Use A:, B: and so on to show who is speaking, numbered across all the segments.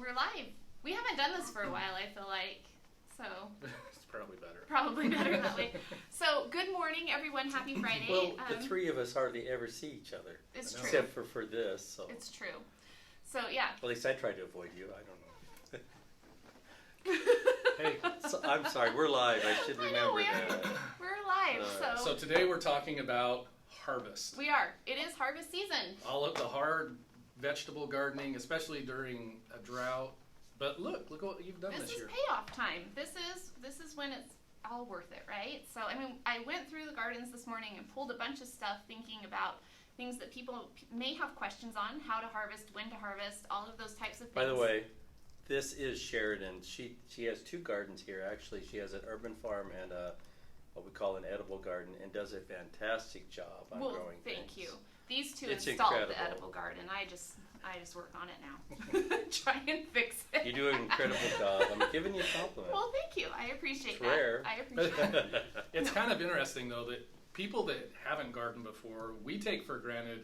A: We're live. We haven't done this for a while, I feel like. So
B: It's probably better.
A: Probably better that way. So good morning, everyone. Happy Friday.
C: Well, the three of us hardly ever see each other.
A: It's true.
C: Except for this. So.
A: It's true. So yeah.
C: At least I try to avoid you. I don't know.
B: Hey,
C: So, I'm sorry. We're live. I should remember that.
A: We're live.
B: so today we're talking about harvest.
A: We are. It is harvest season.
B: All of the hard vegetable gardening, especially during a drought. But look what you've done this year.
A: This is payoff time. This is when it's all worth it, right? So I mean, I went through the gardens this morning and pulled a bunch of stuff, thinking about things that people may have questions on: how to harvest, when to harvest, all of those types of things.
C: By the way, this is Sheridan. She has two gardens here. Actually, she has an urban farm and what we call an edible garden, and does a fantastic job on growing things.
A: Thank you. These two
C: It's
A: installed
C: incredible.
A: the edible garden. I just work on it now. Try and fix it.
C: You do an incredible job. I'm giving you a compliment.
A: Well, thank you. I appreciate
C: It's
A: that.
C: rare.
A: I appreciate it.
B: It's kind of interesting, though, that people that haven't gardened before, we take for granted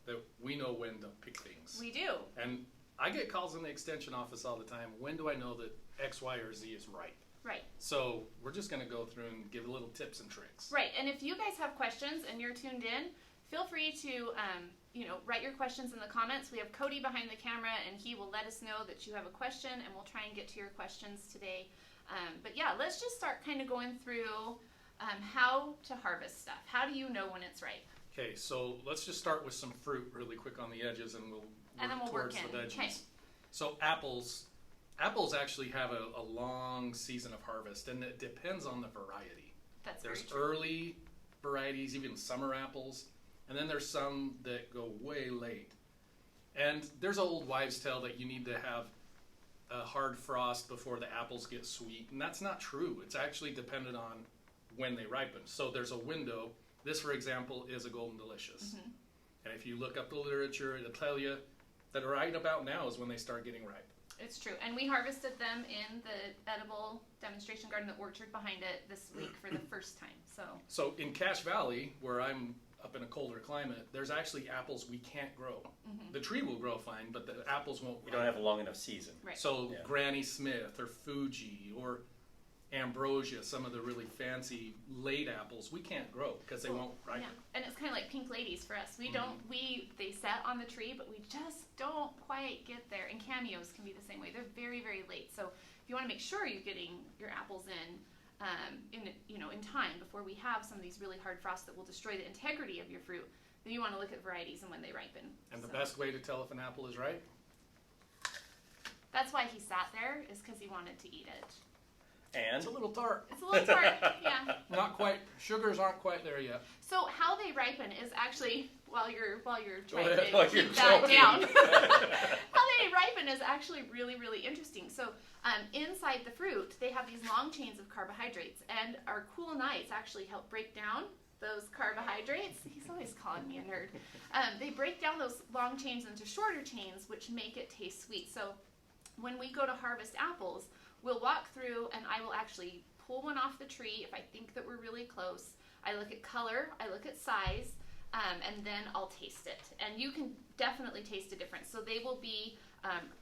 B: that we know when to pick things.
A: We do.
B: And I get calls in the extension office all the time. When do I know that X, Y, or Z is ripe?
A: Right.
B: So we're just going to go through and give little tips and tricks.
A: Right. And if you guys have questions and you're tuned in, feel free to write your questions in the comments. We have Cody behind the camera, and he will let us know that you have a question, and we'll try and get to your questions today. But yeah, let's just start kind of going through how to harvest stuff. How do you know when it's ripe?
B: Okay, so let's just start with some fruit really quick on the edges, and we'll work towards the veggies.
A: Okay.
B: So apples actually have a long season of harvest, and it depends on the variety.
A: There's
B: early varieties, even summer apples, and then there's some that go way late. And there's an old wives' tale that you need to have a hard frost before the apples get sweet, and that's not true. It's actually dependent on when they ripen. So there's a window. This, for example, is a Golden Delicious.
A: Mm-hmm.
B: And if you look up the literature, it'll tell you that right about now is when they start getting ripe.
A: It's true. And we harvested them in the edible demonstration garden, the orchard behind it, this week for the first time.
B: So in Cache Valley, where I'm up in a colder climate, there's actually apples we can't grow.
A: Mm-hmm.
B: The tree will grow fine, but the apples won't.
C: We don't have a long enough season.
A: Right.
B: So
C: Yeah.
B: Granny Smith or Fuji or Ambrosia, some of the really fancy late apples, we can't grow because they won't ripen.
A: Yeah. And it's kind of like pink ladies for us. They set on the tree, but we just don't quite get there. And cameos can be the same way. They're very, very late. So if you want to make sure you're getting your apples in time before we have some of these really hard frosts that will destroy the integrity of your fruit, then you want to look at varieties and when they ripen.
B: And the best way to tell if an apple is ripe?
A: That's why he sat there, is because he wanted to eat it.
C: And
B: It's a little tart.
A: It's a little tart, yeah.
B: Not quite. Sugars aren't quite there yet.
A: So how they ripen is actually, while you're trying
B: ahead.
A: to
C: While
A: keep
C: you're
A: that
C: joking.
A: down, how they ripen is actually really, really interesting. So inside the fruit, they have these long chains of carbohydrates, and our cool nights actually help break down those carbohydrates. He's always calling me a nerd. They break down those long chains into shorter chains, which make it taste sweet. So when we go to harvest apples, we'll walk through, and I will actually pull one off the tree if I think that we're really close. I look at color, I look at size, and then I'll taste it. And you can definitely taste a difference. So they will be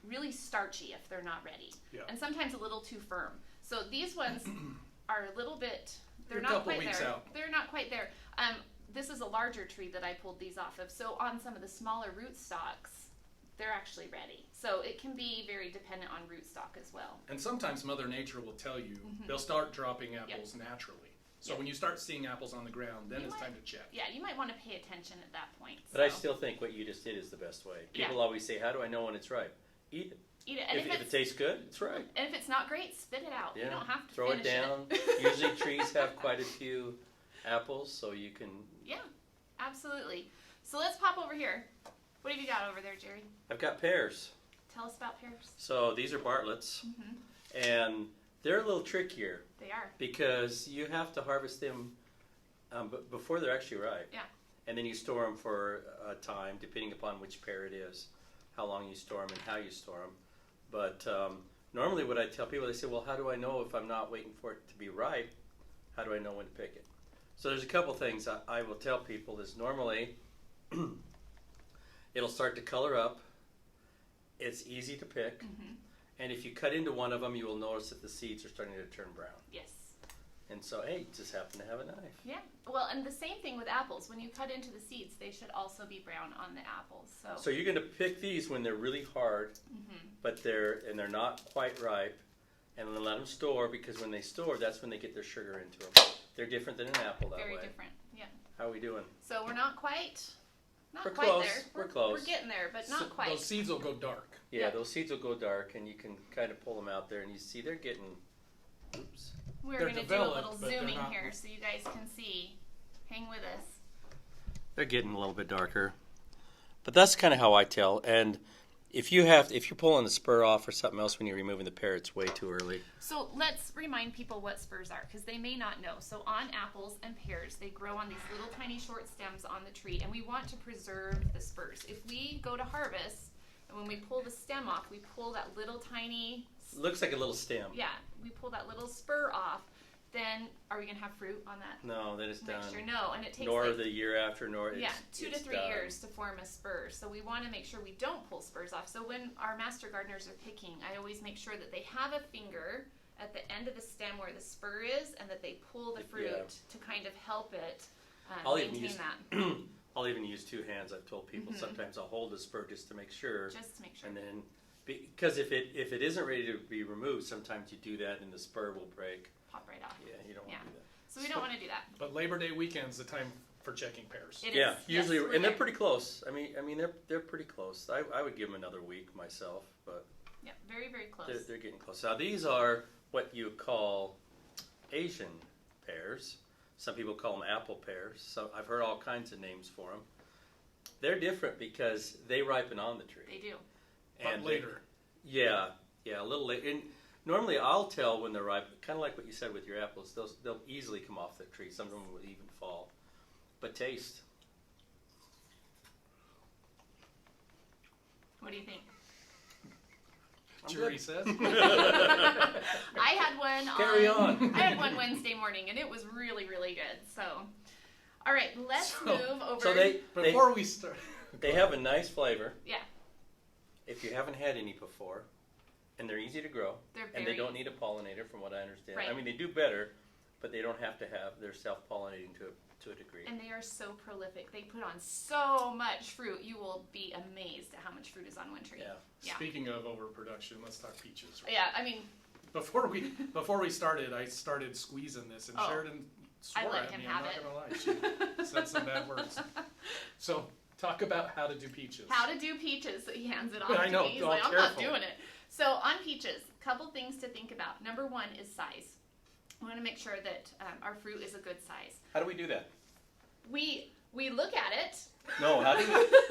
A: really starchy if they're not ready,
B: Yeah.
A: and sometimes a little too firm. So these ones are a little bit, they're
B: They're a
A: not
B: couple
A: quite
B: weeks
A: there.
B: out.
A: They're not quite there. This is a larger tree that I pulled these off of. So on some of the smaller rootstocks, they're actually ready. So it can be very dependent on rootstock as well.
B: And sometimes Mother Nature will tell you
A: Mm-hmm.
B: they'll start dropping apples naturally. So
A: Yep.
B: when you start seeing apples on the ground, then
A: You
B: it's
A: might-
B: time to check.
A: Yeah, you might want to pay attention at that point.
C: But I
A: So
C: still think what you just did is the best way.
A: Yeah.
C: People always say, "How do I know when it's ripe?" Eat it.
A: eat it. And
C: If it tastes good, it's ripe.
A: and if it's not great, spit it out.
C: Yeah.
A: You don't have to
C: Throw it
A: finish
C: down. Usually trees have quite a few apples, so you can.
A: Yeah, absolutely. So let's pop over here. What have you got over there, Jerry?
C: I've got pears.
A: Tell us about pears.
C: So these are Bartlett's,
A: Mm-hmm.
C: and they're a little trickier
A: They are.
C: because you have to harvest them before they're actually ripe.
A: Yeah.
C: And then you store them for a time, depending upon which pear it is, how long you store them and how you store them. But normally what I tell people, they say, well, how do I know if I'm not waiting for it to be ripe? How do I know when to pick it? So there's a couple things I will tell people is normally it'll start to color up. It's easy to pick.
A: Mm-hmm.
C: And if you cut into one of them, you will notice that the seeds are starting to turn brown.
A: Yes.
C: And so, hey, you just happen to have a knife.
A: Yeah. Well, and the same thing with apples. When you cut into the seeds, they should also be brown on the apples.
C: So you're going to pick these when they're really hard, but they're not quite ripe, and then let them store, because when they store, that's when they get their sugar into them. They're different than an apple that
A: Very
C: way.
A: different. Yeah.
C: How are we doing?
A: So we're not quite.
C: We're
A: quite
C: close.
A: there.
C: We're close.
A: We're getting there, but not quite.
B: Those seeds will go dark.
C: Yeah, those seeds will go dark, and you can kind of pull them out there, and you see they're getting. Oops.
A: We're
B: They're
A: going to do a little
B: developed, but they're
A: zooming
B: not-
A: here so you guys can see. Hang with us.
C: They're getting a little bit darker, but that's kind of how I tell. And if you're pulling the spur off or something else when you're removing the pear, it's way too early.
A: So let's remind people what spurs are, because they may not know. So on apples and pears, they grow on these little tiny short stems on the tree, and we want to preserve the spurs. If we go to harvest, and when we pull the stem off, we pull that little tiny...
C: Looks like a little stem.
A: Yeah, we pull that little spur off, then are we going to have fruit on that?
C: No, then it's done.
A: Mixture? No, and it takes
C: Nor the year after, nor it's
A: 2 to 3
C: done.
A: years to form a spur. So we want to make sure we don't pull spurs off. So when our master gardeners are picking, I always make sure that they have a finger at the end of the stem where the spur is, and that they pull the fruit to kind of help it maintain that.
C: I'll even use 2 hands. I've told people sometimes I'll hold the spur just to make sure.
A: Just to make sure.
C: And then, because if it isn't ready to be removed, sometimes you do that and the spur will break.
A: Pop right off.
C: Yeah, you don't want to do that.
A: So we don't want to do that.
B: But Labor Day weekend's the time for checking pears.
A: It
C: Yeah,
A: is.
C: usually,
A: Yes, we're
C: and they're
A: there.
C: pretty close. I mean they're pretty close. I would give them another week myself, but
A: Yeah, very, very close.
C: they're getting close. Now these are what you call Asian pears. Some people call them apple pears. So I've heard all kinds of names for them. They're different because they ripen on the tree.
A: They do.
B: But later.
C: Yeah, a little later. And normally I'll tell when they're ripe, kind of like what you said with your apples. They'll easily come off the tree. Some of them will even fall. But taste.
A: What do you think?
B: Jury says.
A: I had one
C: Carry on.
A: I had one Wednesday morning, and it was really, really good. So, all right, let's move over.
C: So
B: Before we start.
C: they have a nice flavor.
A: Yeah.
C: If you haven't had any before, and they're easy to grow, and they don't need a pollinator, from what I understand.
A: Right.
C: I mean, they do better, but they don't have to have. They're self-pollinating to a degree.
A: And they are so prolific. They put on so much fruit. You will be amazed at how much fruit is on one tree.
C: Yeah.
B: Speaking of overproduction, let's talk peaches.
A: Yeah, I mean,
B: Before we started, I started squeezing this, and Sheridan swore
A: I let
B: at
A: him
B: me.
A: have
B: I'm not
A: it.
B: gonna lie. She said some bad words. So talk about how to do peaches.
A: how to do peaches. So he hands it off
B: I
A: to
B: know,
A: me. He's
B: all
A: like, I'm not
B: careful.
A: doing it. So on peaches, couple things to think about. Number 1 is size. We want to make sure that our fruit is a good size.
C: How do we do that?
A: We look at it.
C: No, how do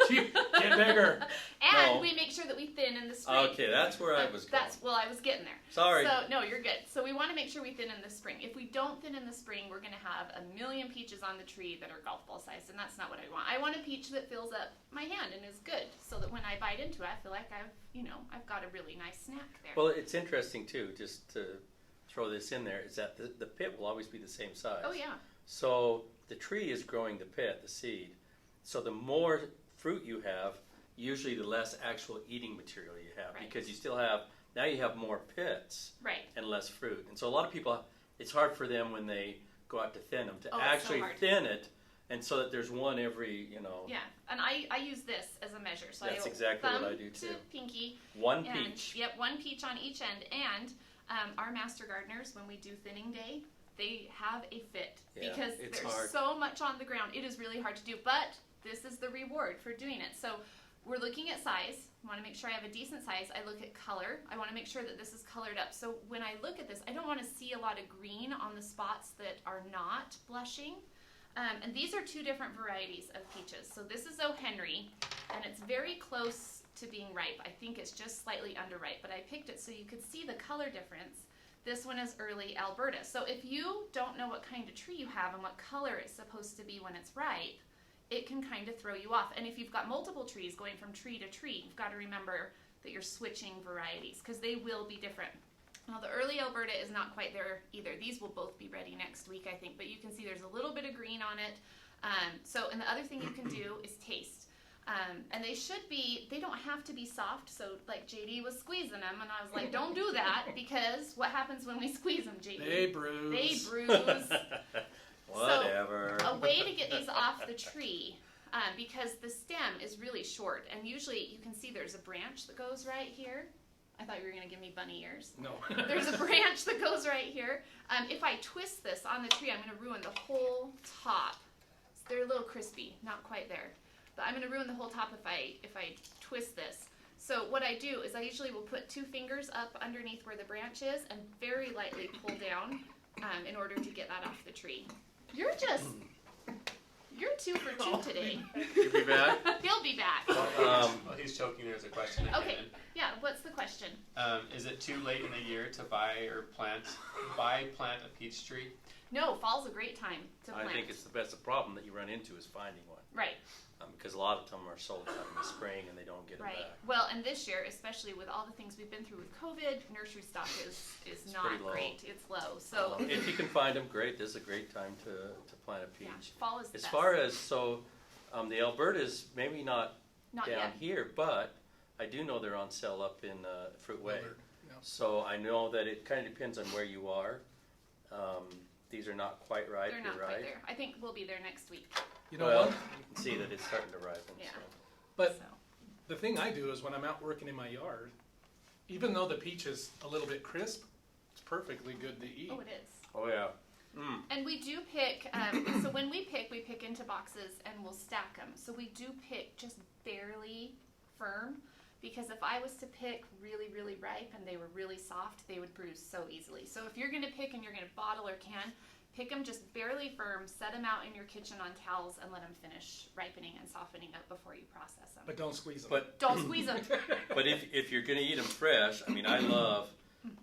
C: we?
B: Get bigger.
A: And
C: No.
A: we make sure that we thin in the spring.
C: Okay, that's where I was going.
A: I was getting there.
C: Sorry.
A: So, no, you're good. So we want to make sure we thin in the spring. If we don't thin in the spring, we're going to have a million peaches on the tree that are golf ball sized, and that's not what I want. I want a peach that fills up my hand and is good, so that when I bite into it, I feel like I've got a really nice snack there.
C: Well, it's interesting too, just to throw this in there, is that the pit will always be the same size.
A: Oh, yeah.
C: So the tree is growing the pit, the seed. So the more fruit you have, usually the less actual eating material you have,
A: Right.
C: because you have more pits
A: Right.
C: and less fruit. And so a lot of people, it's hard for them when they go out to thin them to
A: Oh, it's so
C: actually
A: hard.
C: thin it, and so that there's one every,
A: Yeah, and I use this as a measure. So
C: That's
A: I
C: exactly what
A: thumb
C: I do, too.
A: to pinky.
C: one
A: And,
C: peach.
A: Yep, 1 peach on each end. And our master gardeners, when we do thinning day, they have a fit,
C: Yeah,
A: because
C: it's
A: there's
C: hard.
A: so much on the ground. It is really hard to do, but this is the reward for doing it. So we're looking at size. I want to make sure I have a decent size. I look at color. I want to make sure that this is colored up. So when I look at this, I don't want to see a lot of green on the spots that are not blushing. And these are 2 different varieties of peaches. So this is O. Henry, and it's very close to being ripe. I think it's just slightly underripe, but I picked it so you could see the color difference. This one is early Alberta. So if you don't know what kind of tree you have and what color it's supposed to be when it's ripe, it can kind of throw you off. And if you've got multiple trees going from tree to tree, you've got to remember that you're switching varieties, because they will be different. Now, the early Alberta is not quite there either. These will both be ready next week, I think, but you can see there's a little bit of green on it. And the other thing you can do is taste. And they don't have to be soft. So like JD was squeezing them, and I was like, don't do that, because what happens when we squeeze them, JD?
B: They bruise.
A: They bruise.
C: Whatever.
A: So a way to get these off the tree, because the stem is really short, and usually you can see there's a branch that goes right here. I thought you were going to give me bunny ears.
B: No.
A: There's a branch that goes right here. If I twist this on the tree, I'm going to ruin the whole top. So they're a little crispy, not quite there. But I'm going to ruin the whole top if I twist this. So what I do is I usually will put 2 fingers up underneath where the branch is and very lightly pull down in order to get that off the tree. You're 2 for 2 today.
C: You'll be back?
A: He'll be back.
D: While he's choking, there's a question that
A: Okay.
D: came in.
A: Yeah, what's the question?
D: Is it too late in the year to plant a peach tree?
A: No, fall's a great time to plant.
C: I think it's the best. The problem that you run into is finding one.
A: Right.
C: Because a lot of them are sold out in the spring and they don't get them
A: Right.
C: back.
A: Well, and this year, especially with all the things we've been through with COVID, nursery stock is
C: It's
A: not
C: pretty low.
A: great. It's low. So
C: If you can find them, great. This is a great time to plant a peach.
A: yeah, fall is the
C: As
A: best.
C: far as, the Alberta's maybe not
A: Not
C: down
A: yet.
C: here, but I do know they're on sale up in Fruit Way.
B: Yeah.
C: So I know that it kind of depends on where you are. These are not quite ripe,
A: They're
C: you're
A: not
C: right.
A: quite there. I think we'll be there next week.
B: You know
C: Well,
B: what?
C: you can see that it's starting to ripen.
A: Yeah.
C: So.
B: But
A: So.
B: the thing I do is when I'm out working in my yard, even though the peach is a little bit crisp, it's perfectly good to eat.
A: Oh, it is.
C: Oh yeah. Mm.
A: And we do pick, so when we pick into boxes and we'll stack them. So we do pick just barely firm, because if I was to pick really, really ripe and they were really soft, they would bruise so easily. So if you're going to pick and you're going to bottle or can, pick them just barely firm, set them out in your kitchen on towels, and let them finish ripening and softening up before you process them.
B: But don't squeeze them.
C: But
A: Don't squeeze them.
C: But if you're going to eat them fresh, I mean, I love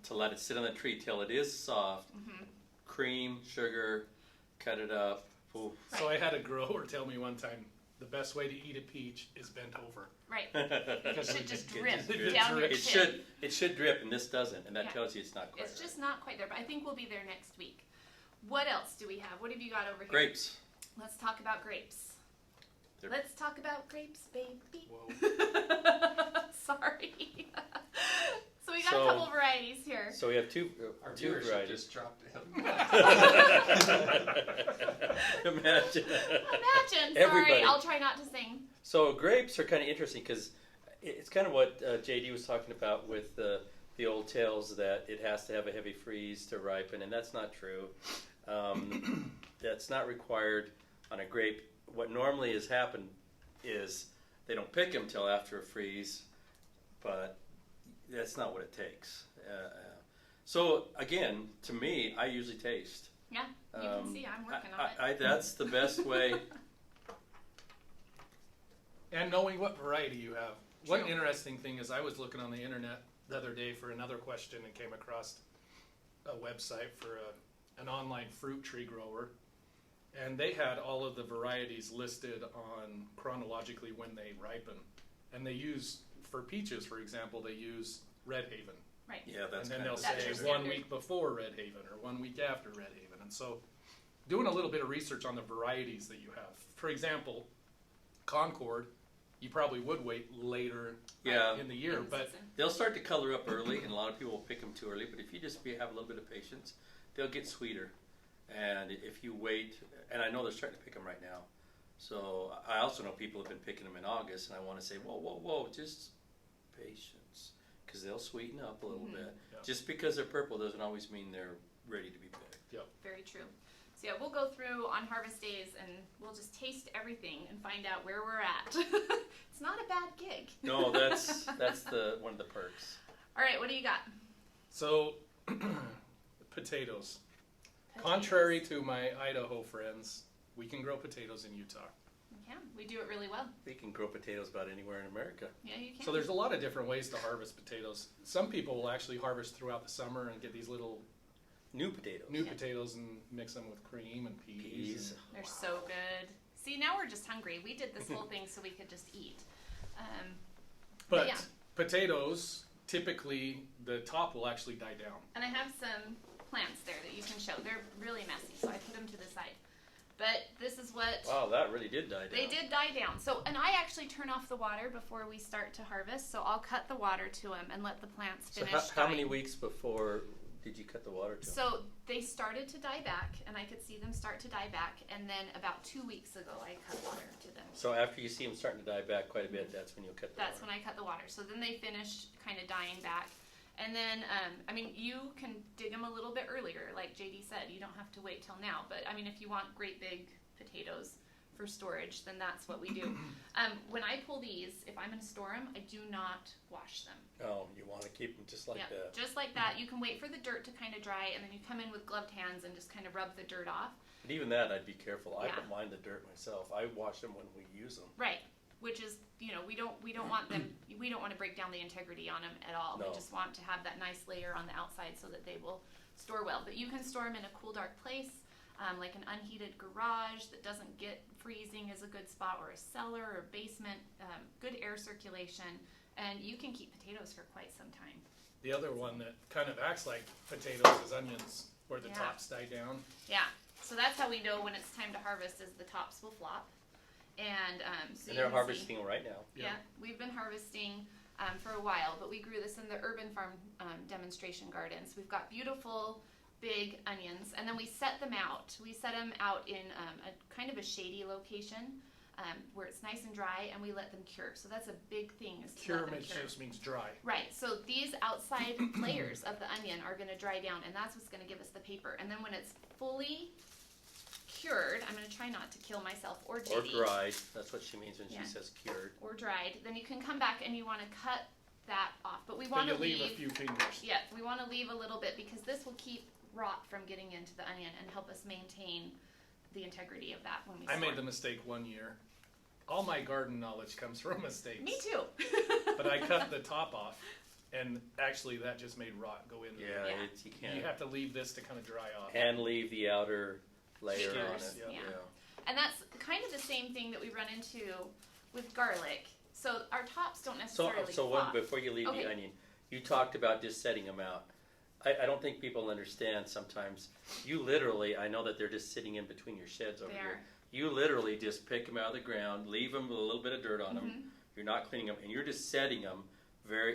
C: to let it sit on the tree till it is soft.
A: Mm-hmm.
C: Cream, sugar, cut it up. Ooh.
B: So I had a grower tell me one time, the best way to eat a peach is bent over.
A: Right.
B: Because
A: It should just
B: it
A: drip
B: just
A: down your
B: drips.
A: chin.
C: It should drip, and this doesn't, and that
A: Yeah.
C: tells you it's not quite
A: It's
C: right.
A: just not quite there, but I think we'll be there next week. What else do we have? What have you got over here?
C: Grapes.
A: Let's talk about grapes.
C: They're-
A: Let's talk about grapes, baby.
B: Whoa.
A: Sorry. So we got
C: So-
A: a couple varieties here.
C: So we have two
D: Our
C: two
D: viewership
C: varieties.
D: just dropped.
C: Imagine.
A: Imagine. Sorry,
C: Everybody.
A: I'll try not to sing.
C: So grapes are kind of interesting because it's kind of what JD was talking about with the old tales that it has to have a heavy freeze to ripen, and that's not true. That's not required on a grape. What normally has happened is they don't pick them till after a freeze, but that's not what it takes. So again, to me, I usually taste.
A: Yeah, you can see I'm working on it.
C: That's the best way.
B: And knowing what variety you have. One
A: True.
B: interesting thing is I was looking on the internet the other day for another question and came across a website for an online fruit tree grower. And they had all of the varieties listed on chronologically when they ripen. And they use, for peaches, for example, they use Red Haven.
A: Right.
C: Yeah, that's
B: And then
C: kind
B: they'll
C: of
A: That's
B: say
A: your
C: standard.
B: 1
A: standard.
B: week before Red Haven or 1 week after Red Haven. And so doing a little bit of research on the varieties that you have. For example, Concord, you probably would wait later
C: Yeah.
B: in the year,
A: In the
B: but
A: season.
C: They'll start to color up early, and a lot of people will pick them too early. But if you just have a little bit of patience, they'll get sweeter. And if you wait, and I know they're starting to pick them right now. So I also know people have been picking them in August, and I want to say, whoa, just patience, because they'll sweeten up a little
A: Mhm.
C: bit.
B: Yeah.
C: Just because they're purple doesn't always mean they're ready to be picked.
A: Very true. So yeah, we'll go through on harvest days and we'll just taste everything and find out where we're at. It's not a bad gig.
C: No, that's the one of the perks.
A: All right, what do you got?
B: so potatoes. Contrary to my Idaho friends, we can grow potatoes in Utah.
A: We can. We do it really well.
C: We can grow potatoes about anywhere in America.
A: Yeah, you can.
B: So there's a lot of different ways to harvest potatoes. Some people will actually harvest throughout the summer and get these little
C: New potatoes.
B: new
A: Yeah.
B: potatoes and mix them with cream and peas.
C: Peas.
B: and-
A: They're so good. See, now we're just hungry. We did this whole thing so we could just eat.
B: But
A: yeah.
B: potatoes, typically the top will actually die down.
A: And I have some plants there that you can show. They're really messy, so I put them to the side. But this is what
C: Wow, that really did die down.
A: they did die down. So, and I actually turn off the water before we start to harvest. So I'll cut the water to them and let the plants
C: So
A: finish.
C: how many weeks before did you cut the water to them?
A: So they started to die back, and I could see them start to die back. And then about 2 weeks ago, I cut water to them.
C: So after you see them starting to die back quite a bit, that's when you'll cut the
A: That's
C: water.
A: when I cut the water. So then they finished kind of dying back. And then, I mean, you can dig them a little bit earlier, like JD said. You don't have to wait till now. But, I mean, if you want great big potatoes for storage, then that's what we do. When I pull these, if I'm going to store them, I do not wash them.
C: Oh, you want to keep them just like that.
A: Just like that. You can wait for the dirt to kind of dry, and then you come in with gloved hands and just kind of rub the dirt off.
C: But even that, I'd be careful. I
A: Yeah.
C: don't mind the dirt myself. I wash them when we use them.
A: Right. Which is, you know, we don't want them, we don't want to break down the integrity on them at all.
C: No.
A: We just want to have that nice layer on the outside so that they will store well. But you can store them in a cool, dark place, like an unheated garage that doesn't get freezing is a good spot, or a cellar or basement, good air circulation, and you can keep potatoes for quite some time.
B: The other one that kind of acts like potatoes is onions, where the
A: Yeah.
B: tops die down.
A: Yeah, so that's how we know when it's time to harvest is the tops will flop. And so
C: And
A: you
C: they're
A: can see-
C: harvesting right now.
A: Yeah, we've been harvesting for a while, but we grew this in the urban farm demonstration gardens. We've got beautiful big onions, and then we set them out. We set them out in a kind of a shady location where it's nice and dry, and we let them cure. So that's a big thing, is to
B: Cure
A: let them cure.
B: just means dry.
A: Right, so these outside layers of the onion are going to dry down, and that's what's going to give us the paper. And then when it's fully cured, I'm going to try not to kill myself or
C: Or
A: JD.
C: dried. That's what she means when
A: Yeah.
C: she says cured.
A: Or dried, then you can come back and you want to cut that off. But we
B: But
A: want
B: you
A: to
B: leave
A: leave,
B: a few fingers.
A: yeah, we want to leave a little bit because this will keep rot from getting into the onion and help us maintain the integrity of that when we
B: I
A: store.
B: made the mistake one year. All my garden knowledge comes from mistakes.
A: Me too.
B: But I cut the top off, and actually that just made rot go in there.
C: Yeah,
A: Yeah.
C: you can't.
B: You have to leave this to kind of dry off.
C: And leave the outer layer on it.
B: Skins,
A: yeah. And that's kind of the same thing that we run into with garlic. So our tops don't
C: So,
A: necessarily
C: so
A: flop.
C: before you leave
A: Okay.
C: the onion, you talked about just setting them out. I don't think people understand sometimes. You literally, I know that they're just sitting in between your sheds over
A: They
C: here.
A: are.
C: You literally just pick them out of the ground, leave them with a little bit of dirt on them.
A: Mhm.
C: You're not cleaning them, and you're just setting them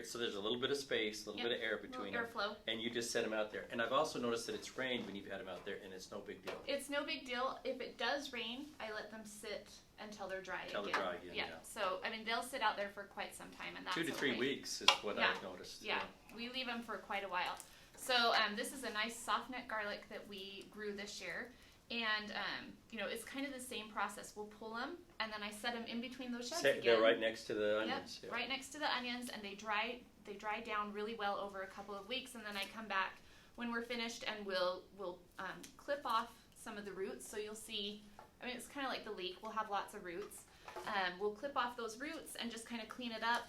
C: so there's a little bit of space, a little
A: Yep.
C: bit of air
A: Little
C: between them,
A: airflow.
C: and you just set them out there. And I've also noticed that it's rained when you've had them out there, and it's no big deal.
A: It's no big deal. If it does rain, I let them sit until they're dry
C: Until
A: again.
C: they're dry again, yeah.
A: So, I mean, they'll sit out there for quite some time, and that's
C: 2 to 3
A: okay.
C: weeks is what
A: Yeah.
C: I've noticed.
A: Yeah, we leave them for quite a while. So this is a nice soft neck garlic that we grew this year. And, you know, it's kind of the same process. We'll pull them, and then I set them in between those sheds again.
C: They're right next to the onions.
A: Yep, right next to the onions, and they dry down really well over a couple of weeks, and then I come back when we're finished, and we'll clip off some of the roots. So you'll see, I mean, it's kind of like the leek. We'll have lots of roots. We'll clip off those roots and just kind of clean it up,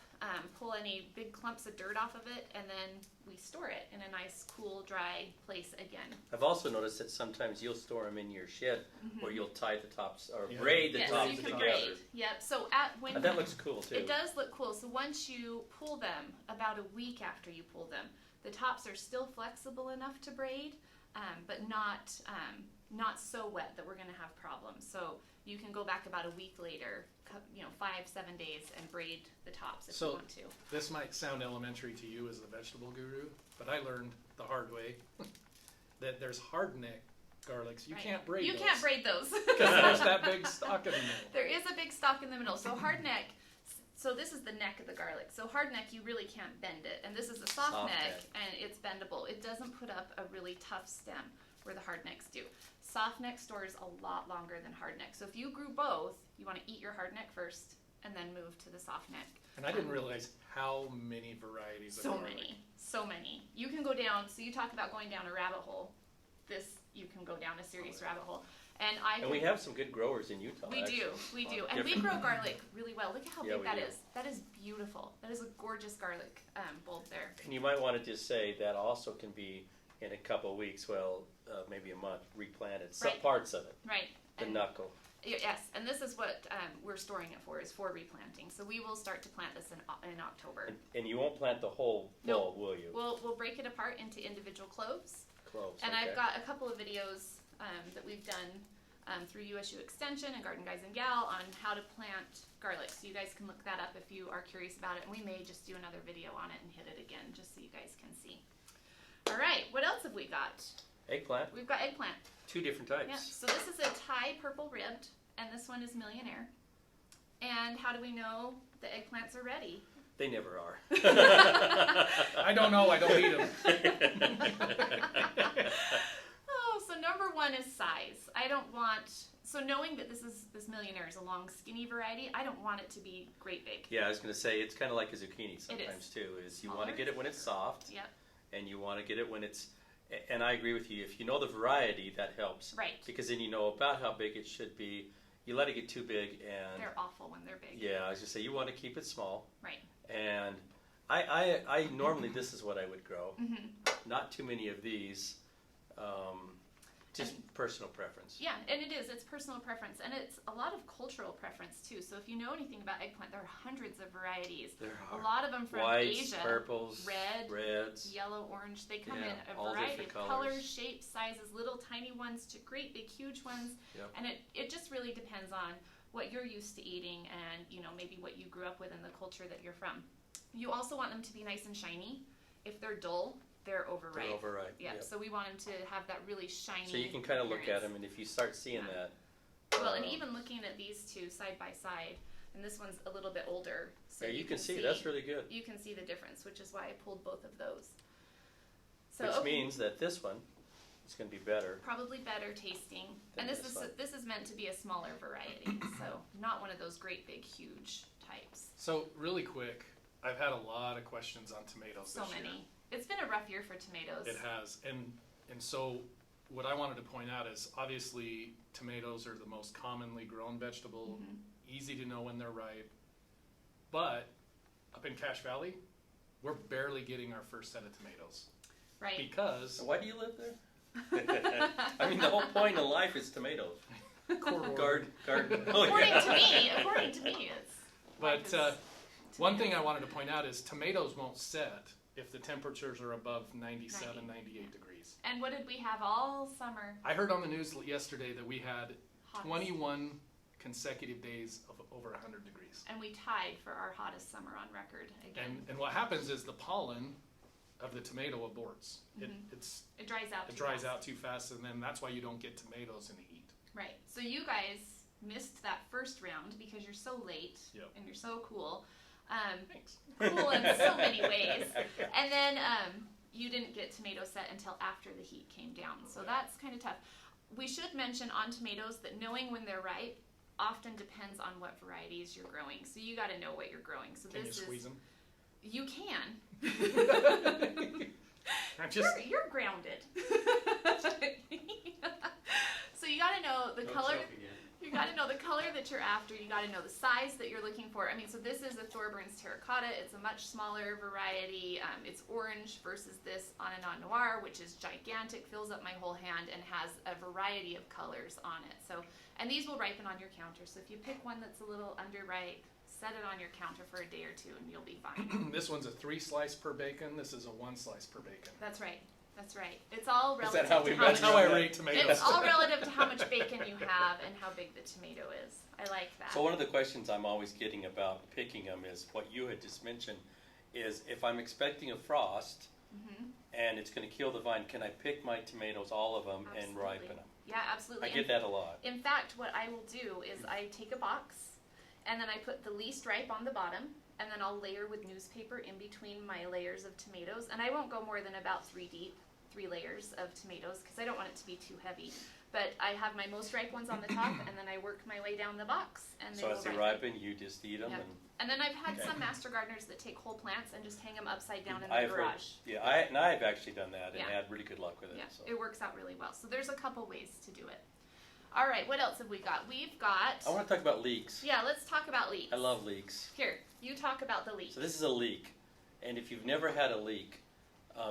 A: pull any big clumps of dirt off of it, and then we store it in a nice, cool, dry place again.
C: I've also noticed that sometimes you'll store them in your shed where you'll tie the tops or
B: Yeah.
C: braid the
A: Yes,
C: tops
A: you can
C: together.
A: braid. Yep. So when
C: That looks cool too.
A: it does look cool. So once you pull them, about a week after you pull them, the tops are still flexible enough to braid, but not so wet that we're going to have problems. So you can go back about a week later, 5-7 days, and braid the tops if you
B: So-
A: want to.
B: This might sound elementary to you as the vegetable guru, but I learned the hard way that there's hard neck garlics. You
A: Right.
B: can't braid
A: You
B: those.
A: can't braid those.
B: Because there's that big stalk in the middle.
A: There is a big stalk in the middle. So hard neck, so this is the neck of the garlic. So hard neck, you really can't bend it. And this is a soft
C: Soft
A: neck,
C: neck.
A: and it's bendable. It doesn't put up a really tough stem where the hard necks do. Soft neck stores a lot longer than hard neck. So if you grew both, you want to eat your hard neck first and then move to the soft neck.
B: And I didn't realize how many varieties of
A: So
B: garlic.
A: many. You can go down, so you talk about going down a rabbit hole. You can go down a serious rabbit hole. And
C: we have some good growers in Utah.
A: We
C: actually.
A: do. And we
C: Different-
A: grow garlic really well. Look at how
C: Yeah,
A: big
C: we
A: that
C: do.
A: is. That is beautiful. That is a gorgeous garlic bulb there.
C: And you might want to just say that also can be in a couple of weeks, maybe a month, replanted. Some
A: Right.
C: parts of it,
A: Right.
C: the
A: And
C: knuckle.
A: yes, and this is what we're storing it for, is for replanting. So we will start to plant this in October.
C: And you won't plant the whole
A: No.
C: bulb, will you?
A: We'll break it apart into individual cloves.
C: Cloves.
A: And
C: okay.
A: I've got a couple of videos that we've done through USU Extension and Garden Guys and Gal on how to plant garlic. So you guys can look that up if you are curious about it. And we may just do another video on it and hit it again just so you guys can see. All right, what else have we got?
C: Eggplant.
A: We've got eggplant.
C: 2 different types.
A: Yeah, so this is a Thai purple ribbed, and this one is Millionaire. And how do we know the eggplants are ready?
C: They never are.
B: I don't know. I don't eat them.
A: Oh, so number 1 is size. I don't want, so knowing that this Millionaire is a long skinny variety, I don't want it to be great big.
C: Yeah, I was going to say it's kind of like a zucchini sometimes too. Is you want to
A: Smaller.
C: get it when it's soft,
A: Yep,
C: and you want to get it when it's. And I agree with you. If you know the variety, that helps.
A: right.
C: Because then you know about how big it should be. You let it get too big, and
A: They're awful when they're big.
C: yeah, I was going to say you want to keep it small.
A: Right.
C: And I normally this is what I would grow.
A: Mm-hmm.
C: Not too many of these. Just personal preference.
A: Yeah, and it's personal preference, and it's a lot of cultural preference too. So if you know anything about eggplant, there are hundreds of varieties.
C: There
A: A
C: are
A: lot of them from
C: whites,
A: Asia,
C: purples,
A: reds, yellow, orange. They come
C: Yeah,
A: in a
C: all
A: variety of
C: different
A: colors,
C: colors.
A: shapes, sizes, little tiny ones to great big huge ones.
C: Yep.
A: And it just really depends on what you're used to eating and maybe what you grew up with and the culture that you're from. You also want them to be nice and shiny. If they're dull, they're overripe.
C: They're overripe.
A: Yep. So we want them to have that really shiny.
C: So you can kind of look at
A: appearance.
C: them, and if you start seeing
A: Yeah.
C: that.
A: Well, and even looking at these two side by side, and this one's a little bit older, so
C: you can see that's really good.
A: you can see the difference, which is why I pulled both of those. So
C: Which
A: okay,
C: means that this one is going to be better.
A: probably better tasting,
C: Than
A: and this
C: this
A: is
C: one.
A: this is meant to be a smaller variety, so not one of those great big huge types.
B: So really quick, I've had a lot of questions on tomatoes
A: So
B: this
A: many.
B: year.
A: It's been a rough year for tomatoes.
B: It has, and so what I wanted to point out is obviously tomatoes are the most commonly grown vegetable,
A: Mhm.
B: easy to know when they're ripe. But up in Cache Valley, we're barely getting our first set of tomatoes
A: Right.
B: because
C: Why do you live there? I mean, the whole point in life is tomatoes.
B: corridor.
C: Garden.
A: according to me, it's.
B: But
A: life is
B: one thing I
A: tomatoes.
B: wanted to point out is tomatoes won't set if the temperatures are above 97,
A: 90.
B: 98 degrees.
A: And what did we have all summer?
B: I heard on the news yesterday that we had
A: Hottest.
B: 21 consecutive days of over 100 degrees.
A: And we tied for our hottest summer on record again.
B: And what happens is the pollen of the tomato aborts.
A: Mhm. It dries out.
B: It
A: too
B: dries
A: fast.
B: out too fast, and then that's why you don't get tomatoes in the heat.
A: Right. So you guys missed that first round because you're so late
B: Yep.
A: and you're so cool.
B: Thanks.
A: Cool in so many ways. And then you didn't get tomato set until after the heat came down. So
B: Right.
A: that's kind of tough. We should mention on tomatoes that knowing when they're ripe often depends on what varieties you're growing. So you got to know what you're growing. So
B: Can you
A: this is
B: squeeze them?
A: you can.
B: I'm just
A: You're grounded. So you got to know the
D: Don't
A: color.
D: choke again.
A: You got to know the color that you're after. You got to know the size that you're looking for. I mean, so this is a Thorburns terracotta. It's a much smaller variety. It's orange versus this Ananon Noir, which is gigantic, fills up my whole hand, and has a variety of colors on it. So, and these will ripen on your counter. So if you pick one that's a little underripe, set it on your counter for a day or two, and you'll be fine.
B: this one's a 3 slice per bacon. This is a 1 slice per bacon.
A: That's right. That's right. It's all
C: Is
A: relative
C: that how we
A: to
B: That's
A: much.
B: how I rate tomatoes.
A: It's all relative to how much bacon you have and how big the tomato is. I like that.
C: So one of the questions I'm always getting about picking them is what you had just mentioned, is if I'm expecting a frost
A: Mhm.
C: and it's going to kill the vine, can I pick my tomatoes, all of them, and
A: Absolutely.
C: ripen them?
A: Yeah, absolutely.
C: I get that a lot.
A: In fact, what I will do is I take a box and then I put the least ripe on the bottom and then I'll layer with newspaper in between my layers of tomatoes. And I won't go more than about 3 deep, 3 layers of tomatoes because I don't want it to be too heavy. But I have my most ripe ones on the top and then I work my way down the box and
C: So
A: they
C: as
A: will
C: they
A: ripen.
C: ripen, you just eat them.
A: Yep. And then I've had some master gardeners that take whole plants and just hang them upside down in the
C: I've heard,
A: garage.
C: yeah, I've actually done that and
A: Yeah.
C: had really good luck with it.
A: Yeah,
C: So.
A: it works out really well. So there's a couple ways to do it. All right, what else have we got? We've got...
C: I want to talk about leeks.
A: Yeah, let's talk about leeks.
C: I love leeks.
A: Here, you talk about the leek.
C: So this is a leek, and if you've never had a leek,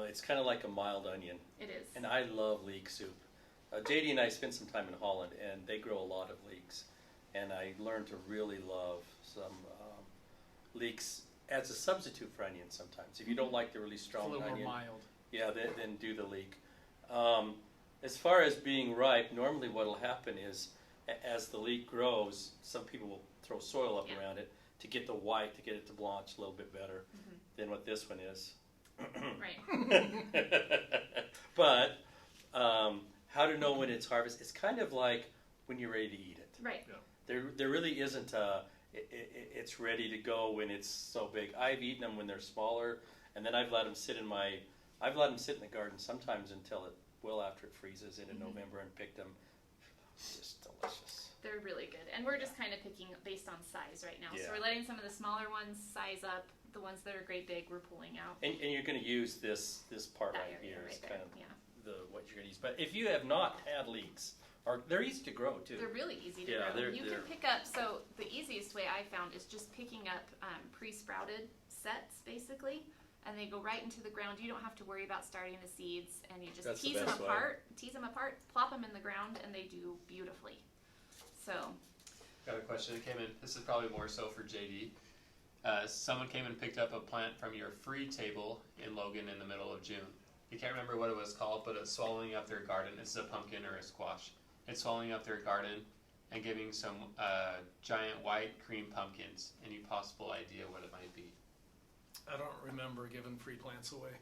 C: it's kind of like a mild onion.
A: It is.
C: And I love leek soup. JD and I spent some time in Holland, and they grow a lot of leeks. And I learned to really love some leeks as a substitute for onions sometimes. If you don't like the really
B: It's a
C: strong
B: little
C: onion,
B: more mild.
C: yeah, then do the leek. As far as being ripe, normally what will happen is as the leek grows, some people will throw soil up
A: Yeah.
C: around it to get the white, to get it to blanch a little bit better than what this one is.
A: Right.
C: But how to know when it's harvest? It's kind of like when you're ready to eat it.
A: Right.
C: There really isn't it's ready to go when it's so big. I've eaten them when they're smaller, and then I've let them sit in the garden sometimes until after it freezes into November, and picked them. It's just delicious.
A: They're really good. And we're just kind of picking based on size right now.
C: Yeah.
A: So we're letting some of the smaller ones size up. The ones that are great big, we're pulling out.
C: And you're going to use this part
A: That
C: right
A: area
C: here
A: right
C: is
A: there,
C: kind of
A: yeah.
C: what you're going to use. But if you have not had leeks, they're easy to grow too.
A: They're really easy to
C: Yeah,
A: grow.
C: they're-
A: You can pick up, so the easiest way I found is just picking up pre-sprouted sets, basically, and they go right into the ground. You don't have to worry about starting the seeds, and you just
C: That's the
A: tease them
C: best way.
A: apart, plop them in the ground, and they do beautifully. So,
D: Got a question that came in. This is probably more so for JD. Someone came and picked up a plant from your free table in Logan in the middle of June. You can't remember what it was called, but it's swallowing up their garden. It's a pumpkin or a squash. It's swallowing up their garden and giving some giant white cream pumpkins. Any possible idea what it might be?
B: I don't remember giving free plants away.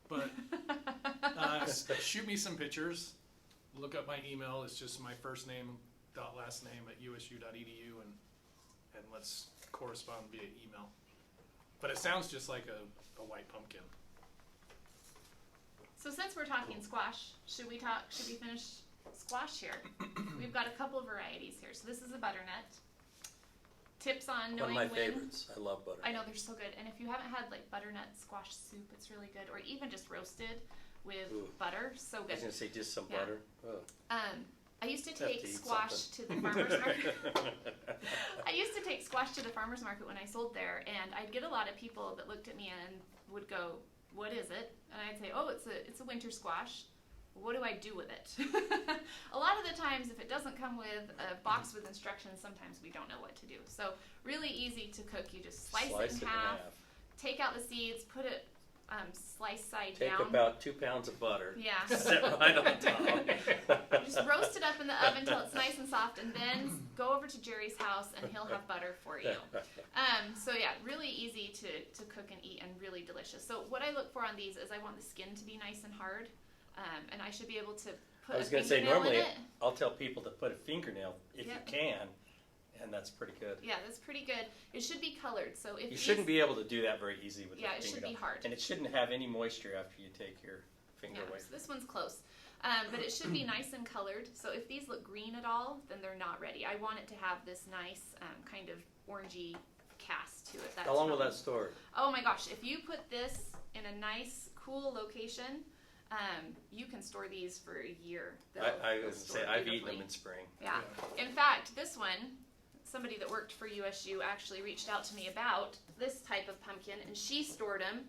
B: But shoot me some pictures. Look up my email. It's just my first name dot last name at usu.edu, and let's correspond via email. But it sounds just like a white pumpkin.
A: so since we're talking squash, should we finish squash here? We've got a couple of varieties here. So this is a butternut. Tips on knowing
C: One of my
A: when.
C: favorites. I love butter.
A: I know, they're so good. And if you haven't had like butternut squash soup, it's really good. Or even just roasted with
C: Ooh.
A: butter, so
C: I
A: good.
C: was going to say just some
A: Yeah.
C: butter. Oh.
A: I used to
C: Have to
A: take
C: eat
A: squash
C: something.
A: to the farmer's market. I used to take squash to the farmer's market when I sold there, and I'd get a lot of people that looked at me and would go, "What is it?" And I'd say, "Oh, it's a winter squash. What do I do with it?" A lot of the times, if it doesn't come with a box with instructions, sometimes we don't know what to do. So really easy to cook. You just slice it in half, take out the seeds, put it slice side
C: Take
A: down.
C: about 2 pounds of butter.
A: Yeah.
C: Set right on top.
A: Just roast it up in the oven until it's nice and soft, and then go over to Jerry's house, and he'll have butter for you. So yeah, really easy to cook and eat, and really delicious. So what I look for on these is I want the skin to be nice and hard, and I should be able to put
C: I was
A: a
C: going to say,
A: fingernail
C: normally
A: in it.
C: I'll tell people to put a fingernail if
A: Yep.
C: you can, and that's pretty good.
A: Yeah, that's pretty good. It should be colored, so if
C: You
A: these-
C: shouldn't be able to do that very easy with
A: Yeah,
C: a
A: it should
C: fingernail.
A: be hard.
C: And it shouldn't have any moisture after you take your finger
A: Yeah,
C: away.
A: so this one's close. But it should be nice and colored. So if these look green at all, then they're not ready. I want it to have this nice kind of orangey cast to it. That's
C: How long will
A: really-
C: that store?
A: Oh my gosh, if you put this in a nice, cool location, you can store these for a year.
C: I
A: They'll
C: was going to
A: store
C: say, I've eaten
A: beautifully.
C: them in spring.
A: Yeah. In fact, this one, somebody that worked for USU actually reached out to me about this type of pumpkin, and she stored them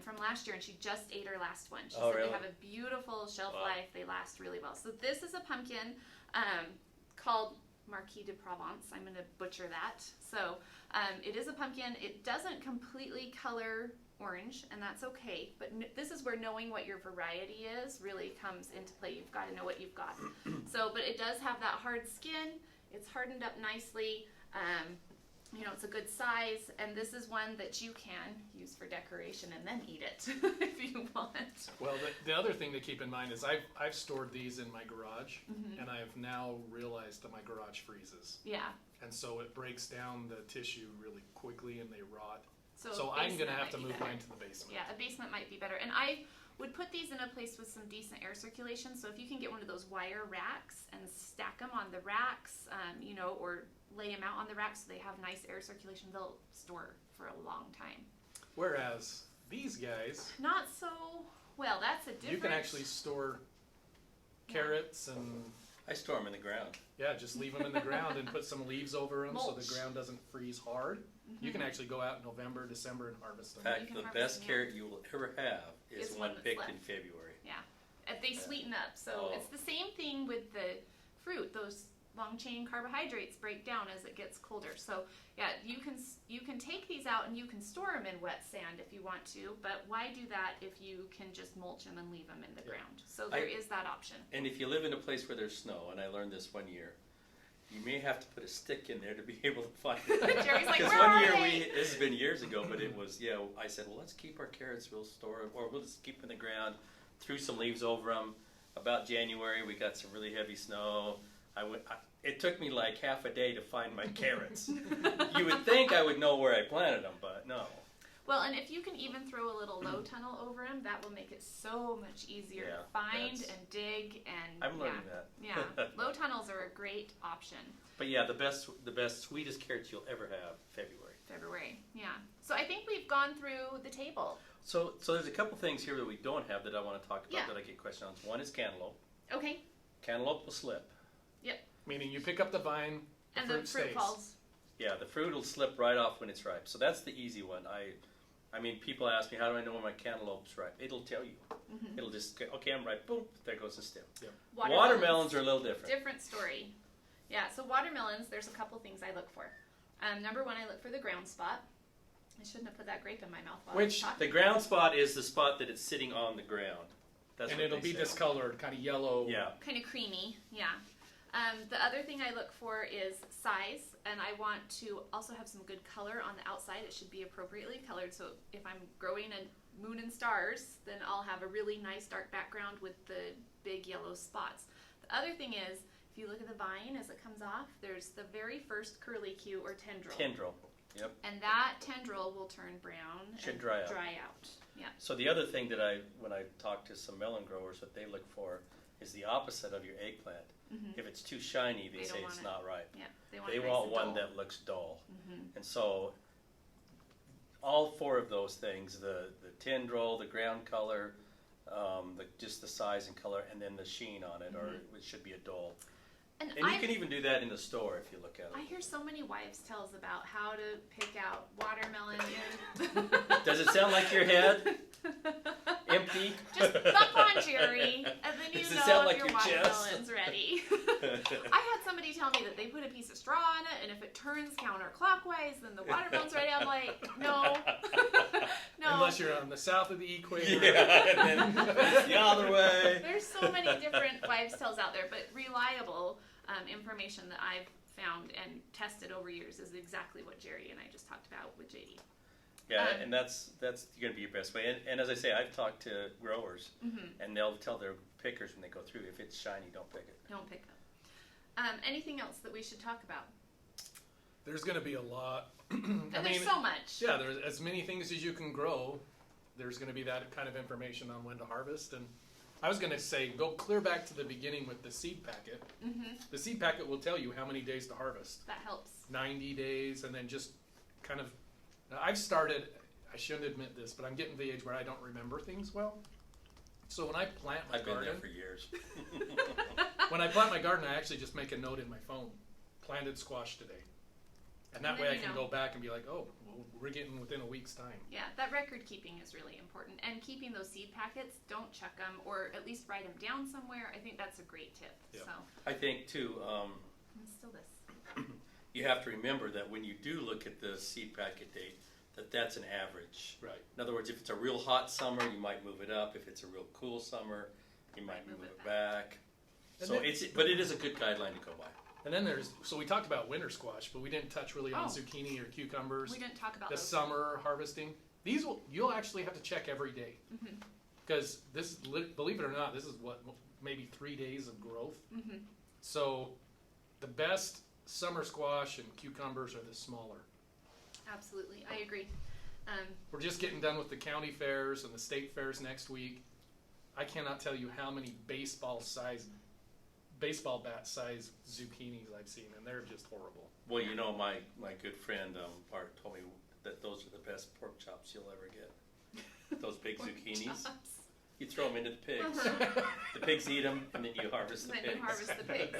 A: from last year, and she just ate her last one. She
C: Oh,
A: said
C: really?
A: they have a beautiful shelf
C: Wow.
A: life. They last really well. So this is a pumpkin called Marquis De Provence. I'm going to butcher that. So it is a pumpkin. It doesn't completely color orange, and that's okay. But this is where knowing what your variety is really comes into play. You've got to know what you've got. But it does have that hard skin. It's hardened up nicely. It's a good size, and this is one that you can use for decoration and then eat it if you want.
B: Well, the other thing to keep in mind is I've stored these in my garage, and I've now realized that my garage freezes.
A: Yeah.
B: And so it breaks down the tissue really quickly, and they rot.
A: So
B: I'm going to
A: basement
B: have to
A: might be
B: move
A: better.
B: mine to the basement.
A: Yeah, a basement might be better. And I would put these in a place with some decent air circulation. So if you can get one of those wire racks and stack them on the racks, or lay them out on the racks so they have nice air circulation, they'll store for a long time.
B: Whereas these guys,
A: Not so well. That's a different.
B: you can actually store carrots and
C: I store them in the ground.
B: just leave them in the ground and put some leaves over them so
A: Mulch.
B: the ground doesn't freeze hard. You can actually go out in November, December and harvest
C: In
B: them.
C: fact,
A: can
C: the
A: harvest
C: best
A: them,
C: carrot you will ever have is
A: Is
C: one
A: one that's
C: picked
A: left.
C: in February.
A: They sweeten up. So
C: Oh.
A: it's the same thing with the fruit. Those long chain carbohydrates break down as it gets colder. So yeah, you can take these out and you can store them in wet sand if you want to. But why do that if you can just mulch them and leave them in the ground? So there is that option.
C: And if you live in a place where there's snow, and I learned this one year, You may have to put a stick in there to be able to find it.
A: Jerry's like,
C: Because
A: where
C: one
A: are
C: year
A: they?
C: this has been years ago, but it was, I said, well, let's keep our carrots, we'll store them, or we'll just keep them in the ground, threw some leaves over them. About January, we got some really heavy snow. It took me like half a day to find my carrots. You would think I would know where I planted them, but no.
A: Well, and if you can even throw a little low tunnel over them, that will make it so much easier to find and dig. And
C: I'm learning that.
A: Yeah, low tunnels are a great option.
C: But yeah, the best, sweetest carrots you'll ever have, February.
A: Yeah. So I think we've gone through the table.
C: So there's a couple things here that we don't have that I want to talk about
A: Yeah.
C: that I get questions on. One is cantaloupe.
A: Okay.
C: Cantaloupe will slip.
B: Meaning you pick up the vine,
A: And the fruit
B: stays.
A: falls.
C: Yeah, the fruit will slip right off when it's ripe. So that's the easy one. I mean, people ask me, how do I know when my cantaloupe's ripe? It'll tell you.
A: Mm-hmm.
C: It'll just go, okay, I'm ripe. Boom, there goes the stem.
B: Yep.
C: Watermelons are a little different.
A: Different story. Yeah, so watermelons, there's a couple things I look for. Number one, I look for the ground spot. I shouldn't have put that grape in my mouth while I was talking.
C: The ground spot is the spot that it's sitting on the ground. That's
B: And
C: what
B: it'll
C: they
B: be
C: say.
B: discolored, kind of yellow.
C: Yeah.
A: Kind of creamy, yeah. The other thing I look for is size, and I want to also have some good color on the outside. It should be appropriately colored, so if I'm growing a moon and stars, then I'll have a really nice dark background with the big yellow spots. The other thing is, if you look at the vine as it comes off, there's the very first curlicue or tendril.
C: Tendril. Yep.
A: And that tendril will turn brown
C: Should
A: and
C: dry out.
A: Yeah.
C: So the other thing that when I talk to some melon growers, what they look for is the opposite of your eggplant.
A: Mm-hmm.
C: If it's too shiny, they
A: They
C: say
A: don't want
C: it's
A: it.
C: not ripe.
A: Yeah.
C: They
A: want, it nice
C: want
A: and
C: one
A: dull.
C: that looks dull.
A: Mm-hmm.
C: And so all four of those things, the tendril, the ground color, just the size and color, and then the sheen on it, or it should be a dull.
A: And
C: And you can even do that in the store if you look at it.
A: I hear so many wives' tales about how to pick out watermelon.
C: Does it sound like your head? Empty?
A: Just bump on Jerry, and then you
C: Does it
A: know
C: sound
A: if
C: like
A: your
C: your chest?
A: watermelon's ready. I had somebody tell me that they put a piece of straw on it, and if it turns counterclockwise, then the watermelon's ready. I'm like, no, no.
B: Unless you're on the south of the equator.
C: Yeah, and then it's the other way.
A: There's so many different wives' tales out there, but reliable information that I've found and tested over years is exactly what Jerry and I just talked about with JD.
C: Yeah, and that's going to be your best way. And as I say, I've talked to growers, and they'll tell their pickers when they go through, if it's shiny, don't pick it.
A: Don't pick them. Anything else that we should talk about?
B: There's going to be a lot.
A: And there's so much.
B: Yeah, there's as many things as you can grow. There's going to be that kind of information on when to harvest. And I was going to say, go clear back to the beginning with the seed packet. The seed packet will tell you how many days to harvest.
A: That helps.
B: 90 days, and then just kind of... I've started, I shouldn't admit this, but I'm getting to the age where I don't remember things well. So when I plant my
C: I've been
B: garden...
C: there for years.
B: When I plant my garden, I actually just make a note in my phone. Planted squash today. And that
A: And
B: way
A: then
B: I
A: you
B: can
A: know.
B: go back and be like, oh, well, we're getting within a week's time.
A: Yeah, that record keeping is really important. And keeping those seed packets, don't check them, or at least write them down somewhere. I think that's a great tip.
B: Yeah.
A: So,
C: I think, too,
A: instill this.
C: you have to remember that when you do look at the seed packet date, that's an average.
B: Right.
C: In other words, if it's a real hot summer, you might move it up. If it's a real cool summer, you might move it back.
B: And
C: So
B: then-
C: but it is a good guideline to go by.
B: And then so we talked about winter squash, but we didn't touch really on
A: Oh.
B: zucchini or cucumbers.
A: We didn't talk about
B: The
A: those.
B: summer harvesting. You'll actually have to check every day. Because believe it or not, this is maybe 3 days of growth. So the best summer squash and cucumbers are the smaller.
A: Absolutely, I agree.
B: We're just getting done with the county fairs and the state fairs next week. I cannot tell you how many baseball bat size zucchinis I've seen, and they're just horrible.
C: Well, you know, my good friend Bart told me that those are the best pork chops you'll ever get. Those big zucchinis.
A: Chops.
C: You throw them into the pigs. The pigs eat them, and then you harvest the
A: Then
C: pigs.
A: you harvest the pigs.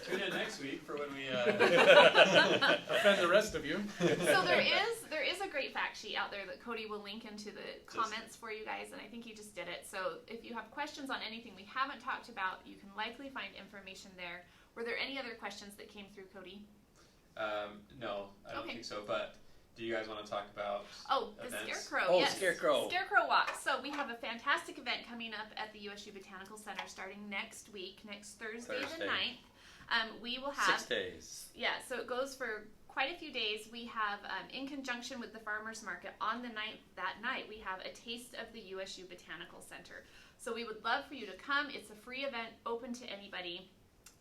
D: Tune in next week for when we.
B: Offend the rest of you.
A: So there is a great fact sheet out there that Cody will link into the comments for you guys, and I think he just did it. So if you have questions on anything we haven't talked about, you can likely find information there. Were there any other questions that came through, Cody?
D: No, I don't
A: Okay.
D: think so. But do you guys want to talk about?
A: Oh, the
D: events?
A: Scarecrow.
C: Oh,
A: yes.
C: Scarecrow.
A: Scarecrow Walk. So we have a fantastic event coming up at the USU Botanical Center starting next week, next Thursday. the 9th. We will have
C: 6 days.
A: Yeah, so it goes for quite a few days. We have, in conjunction with the farmers market, on that night, we have a taste of the USU Botanical Center. So we would love for you to come. It's a free event, open to anybody.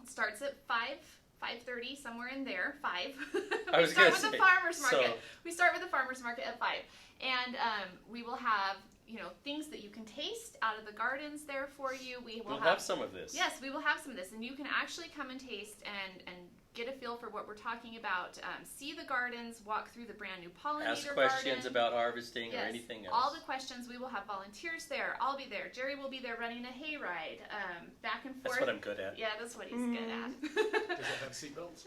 A: It starts at 5:30, somewhere in there. 5. We start with the farmers market. We start with the farmers market at 5, and we will have things that you can taste out of the gardens there for you.
C: We'll have some of this.
A: Yes, we will have some of this, and you can actually come and taste and get a feel for what we're talking about. See the gardens, walk through the brand new pollinator
C: Ask questions
A: garden.
C: about harvesting or
A: Yes,
C: anything else.
A: all the questions. We will have volunteers there. I'll be there. Jerry will be there running a hayride, back and forth.
C: That's what I'm good at.
A: Yeah, that's what he's good at.
B: Does it have seatbelts?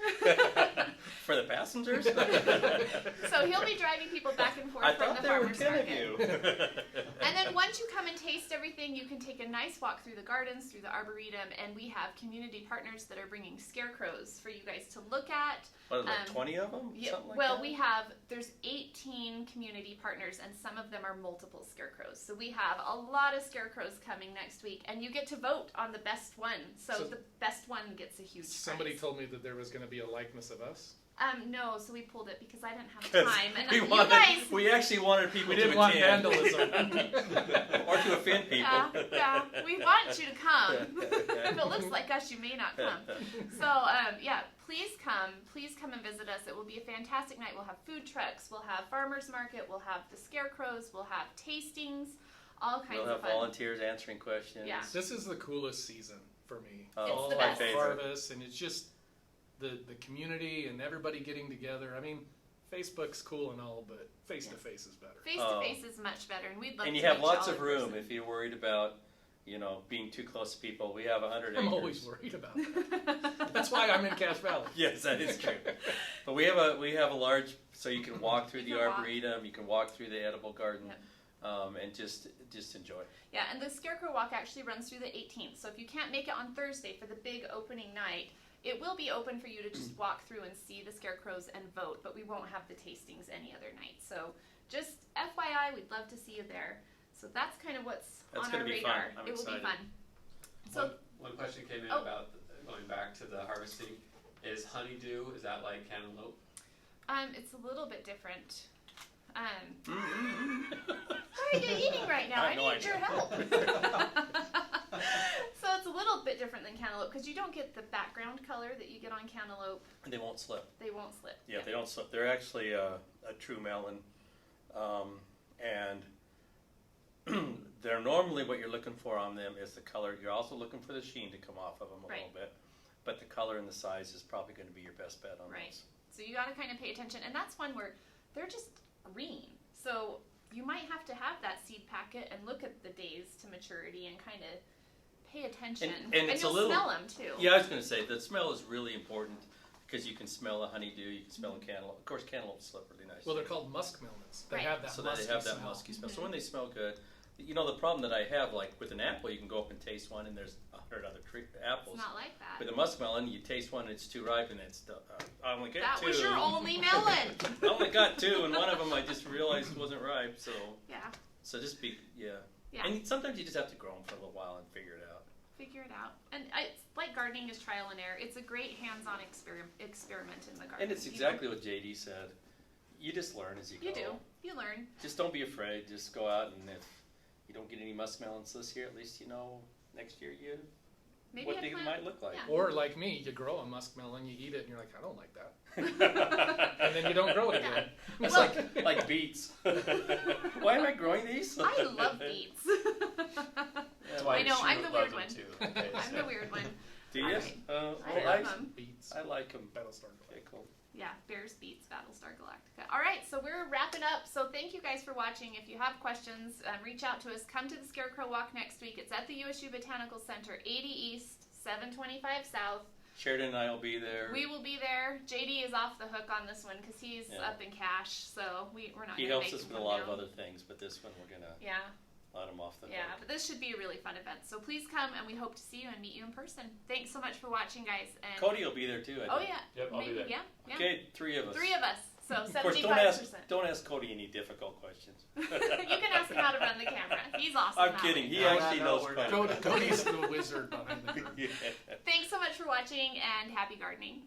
C: For the passengers?
A: So he'll be driving people back and forth
C: I
A: from
C: thought
A: the
C: there were
A: farmers
C: 10
A: market.
C: of you.
A: And then once you come and taste everything, you can take a nice walk through the gardens, through the arboretum, and we have community partners that are bringing scarecrows for you guys to look at.
C: What are there, 20 of them?
A: Yeah,
C: Something like
A: well,
C: that?
A: there's 18 community partners, and some of them are multiple scarecrows. So we have a lot of scarecrows coming next week, and you get to vote on the best one. So the best one gets a huge
B: Somebody
A: prize.
B: told me that there was going to be a likeness of us.
A: No, so we pulled it because I didn't have time. And
C: we actually wanted people
B: We
C: to
B: didn't want
C: attend.
B: vandalism.
C: Or to offend people.
A: Yeah, we want you to come. If it looks like us, you may not come. So, please come and visit us. It will be a fantastic night. We'll have food trucks, we'll have farmers market, we'll have the scarecrows, we'll have tastings, all kinds
C: We'll
A: of
C: have
A: fun.
C: volunteers answering questions.
A: Yeah.
B: This is the coolest season for me.
C: Oh,
A: It's
B: all
A: the
B: like
A: best.
B: harvest, and it's just the community and everybody getting together. I mean, Facebook's cool and all, but face to face is better.
A: Face to face is much better, and we'd love
C: And
A: to
C: you have
A: meet
C: lots
A: all
C: of
A: in
C: room
A: person.
C: if you're worried about, being too close to people. We have 100 acres.
B: I'm always worried about that. That's why I'm in Cache Valley.
C: Yes, that is true. But we have a large, so you can walk through
A: You
C: the
A: can walk.
C: arboretum, you can walk through the edible garden,
A: Yep.
C: and just enjoy.
A: Yeah, and the Scarecrow Walk actually runs through the 18th. So if you can't make it on Thursday for the big opening night, it will be open for you to just walk through and see the scarecrows and vote, but we won't have the tastings any other night. So just FYI, we'd love to see you there. So that's kind of what's
C: That's
A: on
C: gonna
A: our
C: be
A: radar.
C: fun. I'm
A: It will
C: excited.
A: be fun. So
D: One question came in
A: Oh.
D: about going back to the harvesting. Is honeydew, is that like cantaloupe?
A: it's a little bit different. What are you eating right now?
C: I
A: I
C: have no
A: need your
C: idea.
A: help. So it's a little bit different than cantaloupe because you don't get the background color that you get on cantaloupe.
C: They won't slip.
A: They won't slip.
C: Yeah, they don't slip. They're actually a true melon, and they're normally what you're looking for on them is the color. You're also looking for the sheen to come off of them a
A: Right.
C: little bit, but the color and the size is probably going to be your best bet on
A: Right.
C: those.
A: So you got to kind of pay attention, and that's one where they're just green. So you might have to have that seed packet and look at the days to maturity and kind of pay attention.
C: And it's
A: you'll
C: a little,
A: smell them too.
C: Yeah, I was going to say the smell is really important because you can smell a honeydew, you can smell a cantaloupe. Of course, cantaloupes slip really nice.
B: Well, they're called muskmelons. They
A: Right.
B: have that
C: so
B: musky
C: they have that
B: smell.
C: musky smell. So when they smell good, the problem that I have, like with an apple, you can go up and taste one, and there's 100 other apples.
A: It's not like that.
C: With a muskmelon, you taste one, and it's too ripe, and it's I only get
A: That
C: two.
A: was your only melon.
C: I only got two, and one of them I just realized wasn't ripe.
A: Yeah.
C: So just be
A: Yeah.
C: And sometimes you just have to grow them for a little while and figure it out.
A: Figure it out. And it's like gardening is trial and error. It's a great hands-on experiment in the garden.
C: And it's exactly what JD said. You just learn as you go.
A: You do. You learn.
C: Just don't be afraid. Just go out, and if you don't get any muskmelons this year, at least you know next year
A: Maybe
C: what
A: a
C: they
A: plant.
C: might look like.
A: Yeah.
B: Or like me, you grow a muskmelon, you eat it, and you're like, I don't like that. And then you don't grow it again. It's
A: Well-
C: like beets. Why am I growing these?
A: I love beets.
D: Dwight
A: I know, I'm
D: Schrute
A: the weird
D: loves
A: one.
D: them too. Okay,
A: I'm
D: so-
A: the weird one.
C: Do you?
A: Alright. I
C: I,
A: love them.
B: Beets.
C: I like them.
B: Battlestar
C: Okay,
B: Galactica.
C: cool.
A: Yeah, Bears beats Battlestar Galactica. All right, so we're wrapping up. So thank you guys for watching. If you have questions, reach out to us. Come to the Scarecrow Walk next week. It's at the USU Botanical Center, 80 East, 725 South.
C: Sheridan and I will be there.
A: We will be there. JD is off the hook on this one because he's
C: Yeah.
A: up in cash, so we're not
C: He
A: going to
C: helps
A: make
C: us
A: him
C: with a
A: come
C: lot
A: down.
C: of other things, but this one we're gonna
A: Yeah,
C: let him off the
A: yeah,
C: hook.
A: but this should be a really fun event. So please come, and we hope to see you and meet you in person. Thanks so much for watching, guys. And
C: Cody will be there too. I
A: oh
C: think.
A: yeah,
D: Yep, I'll be
A: maybe
D: there.
A: yeah.
C: Okay, 3 of us.
A: 3 of us. So
C: Of course,
A: 75%.
C: don't ask Cody any difficult questions.
A: You can ask him how to run the camera. He's awesome.
C: I'm
A: that
C: kidding.
A: way.
C: He actually knows quite a bit.
B: Cody's the wizard behind the curtain.
C: Yeah.
A: Thanks so much for watching and happy gardening.